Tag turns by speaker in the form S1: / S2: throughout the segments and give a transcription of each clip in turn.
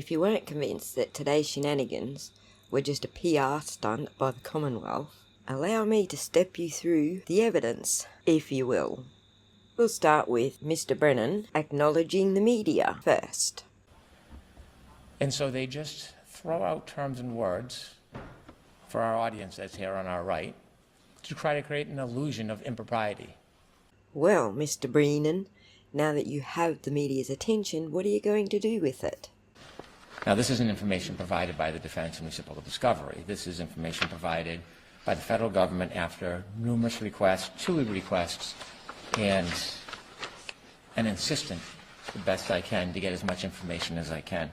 S1: If you weren't convinced that today's shenanigans were just a PR stunt by the Commonwealth, allow me to step you through the evidence, if you will. We'll start with Mr. Brennan acknowledging the media first.
S2: And so they just throw out terms and words for our audience that's here on our right to try to create an illusion of impropriety.
S1: Well, Mr. Bree-nan, now that you have the media's attention, what are you going to do with it?
S2: Now, this isn't information provided by the defense in reciprocal discovery. This is information provided by the federal government after numerous requests, TUI requests, and an insistent, the best I can, to get as much information as I can.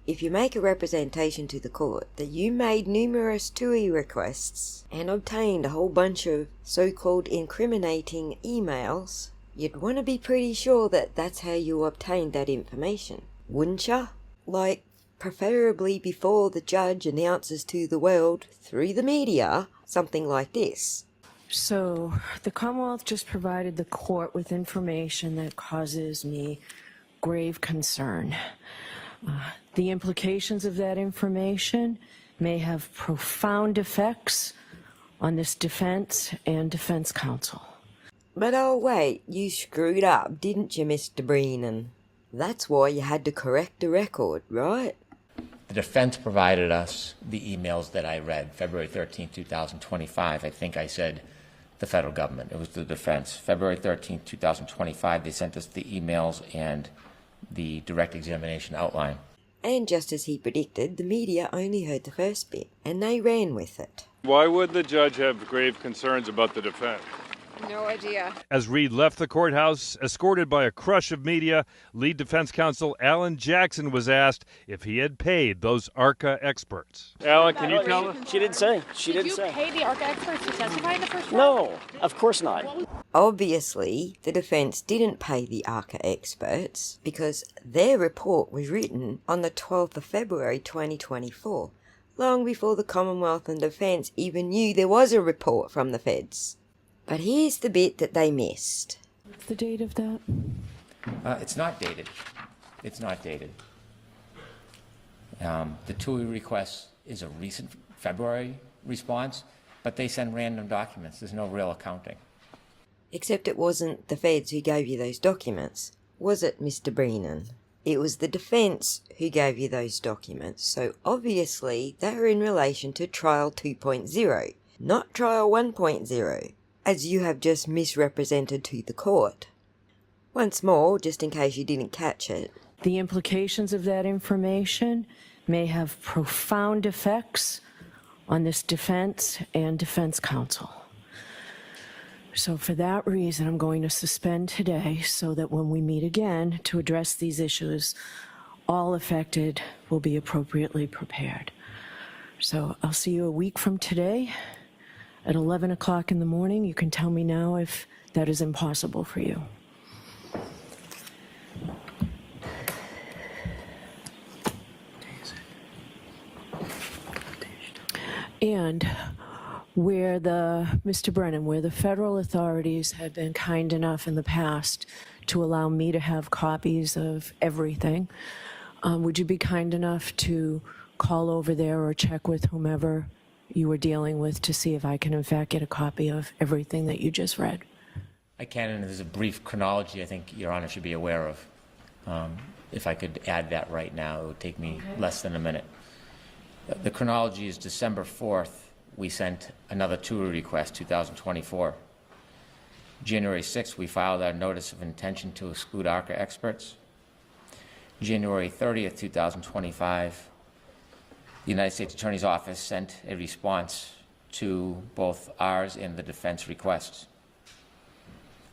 S1: If you make a representation to the court that you made numerous TUI requests and obtained a whole bunch of so-called incriminating emails, you'd want to be pretty sure that that's how you obtained that information, wouldn't ya? Like, preferably before the judge announces to the world, through the media, something like this.
S3: So, the Commonwealth just provided the court with information that causes me grave concern. The implications of that information may have profound effects on this defense and defense counsel.
S1: But oh wait, you screwed up, didn't you, Mr. Bree-nan? That's why you had to correct the record, right?
S2: The defense provided us the emails that I read, February 13, 2025. I think I said the federal government. It was the defense. February 13, 2025, they sent us the emails and the direct examination outline.
S1: And just as he predicted, the media only heard the first bit, and they ran with it.
S4: Why would the judge have grave concerns about the defense?
S5: No idea.
S6: As Reed left the courthouse, escorted by a crush of media, lead defense counsel Alan Jackson was asked if he had paid those ARCA experts.
S4: Alan, can you tell us?
S7: She didn't say. She didn't say.
S5: Did you pay the ARCA experts to testify in the first trial?
S7: No, of course not.
S1: Obviously, the defense didn't pay the ARCA experts because their report was written on the 12th of February 2024, long before the Commonwealth and defense even knew there was a report from the feds. But here's the bit that they missed.
S3: What's the date of that?
S2: It's not dated. It's not dated. The TUI request is a recent February response, but they send random documents. There's no real accounting.
S1: Except it wasn't the feds who gave you those documents, was it, Mr. Bree-nan? It was the defense who gave you those documents, so obviously they were in relation to Trial 2.0, not Trial 1.0. As you have just misrepresented to the court. Once more, just in case you didn't catch it.
S3: The implications of that information may have profound effects on this defense and defense counsel. So for that reason, I'm going to suspend today so that when we meet again to address these issues, all affected will be appropriately prepared. So I'll see you a week from today. At 11 o'clock in the morning. You can tell me now if that is impossible for you. And where Mr. Brennan, where the federal authorities have been kind enough in the past to allow me to have copies of everything, would you be kind enough to call over there or check with whomever you were dealing with to see if I can in fact get a copy of everything that you just read?
S2: I can, and there's a brief chronology I think Your Honor should be aware of. If I could add that right now, it would take me less than a minute. The chronology is December 4th, we sent another TUI request, 2024. January 6th, we filed our notice of intention to exclude ARCA experts. January 30th, 2025, the United States Attorney's Office sent a response to both ours and the defense requests.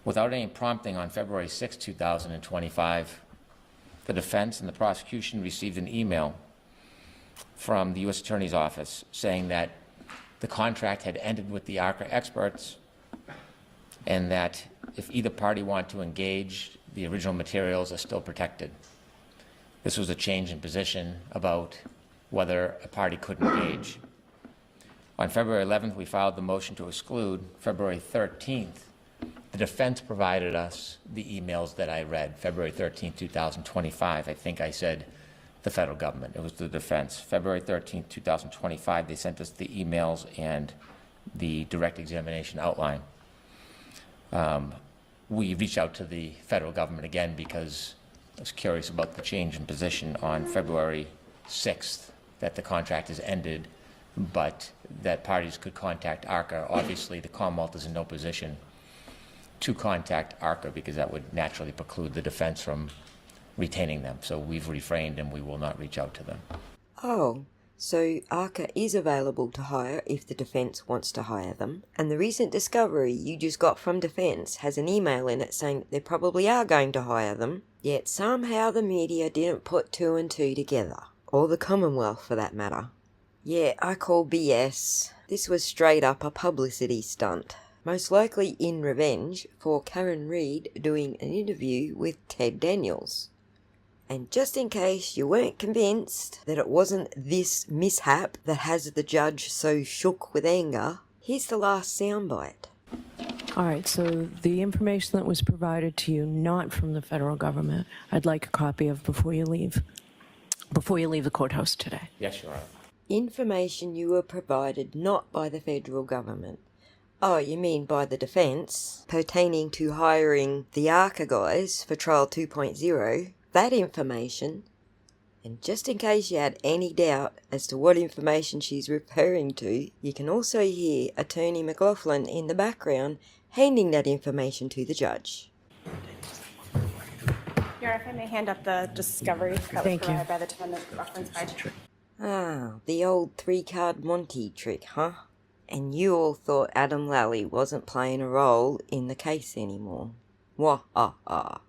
S2: Without any prompting, on February 6, 2025, the defense and the prosecution received an email from the U.S. Attorney's Office saying that the contract had ended with the ARCA experts and that if either party wanted to engage, the original materials are still protected. This was a change in position about whether a party could engage. On February 11th, we filed the motion to exclude. February 13th, the defense provided us the emails that I read, February 13th, 2025. I think I said the federal government. It was the defense. February 13th, 2025, they sent us the emails and the direct examination outline. We reached out to the federal government again because I was curious about the change in position on February 6th, that the contract has ended, but that parties could contact ARCA. Obviously, the Commonwealth is in no position to contact ARCA because that would naturally preclude the defense from retaining them. So we've refrained and we will not reach out to them.
S1: Oh, so ARCA is available to hire if the defence wants to hire them, and the recent discovery you just got from defence has an email in it saying that they probably are going to hire them, yet somehow the media didn't put two and two together. Or the Commonwealth for that matter. Yeah, I call BS. This was straight up a publicity stunt. Most likely in revenge for Karen Reid doing an interview with Ted Daniels. And just in case you weren't convinced that it wasn't this mishap that has the judge so shook with anger, here's the last soundbite.
S3: All right, so the information that was provided to you, not from the federal government, I'd like a copy of before you leave the courthouse today.
S2: Yes, Your Honor.
S1: Information you were provided not by the federal government. Oh, you mean by the defence, pertaining to hiring the ARCA guys for Trial 2.0, that information, and just in case you had any doubt as to what information she's referring to, you can also hear Attorney McLaughlin in the background handing that information to the judge.
S5: Your Honor, if I may hand up the discovery that was
S3: Thank you.
S5: provided by the defendant reference by.
S1: Ah, the old three-card Monty trick, huh? And you all thought Adam Lally wasn't playing a role in the case anymore. Wah-ha-ha.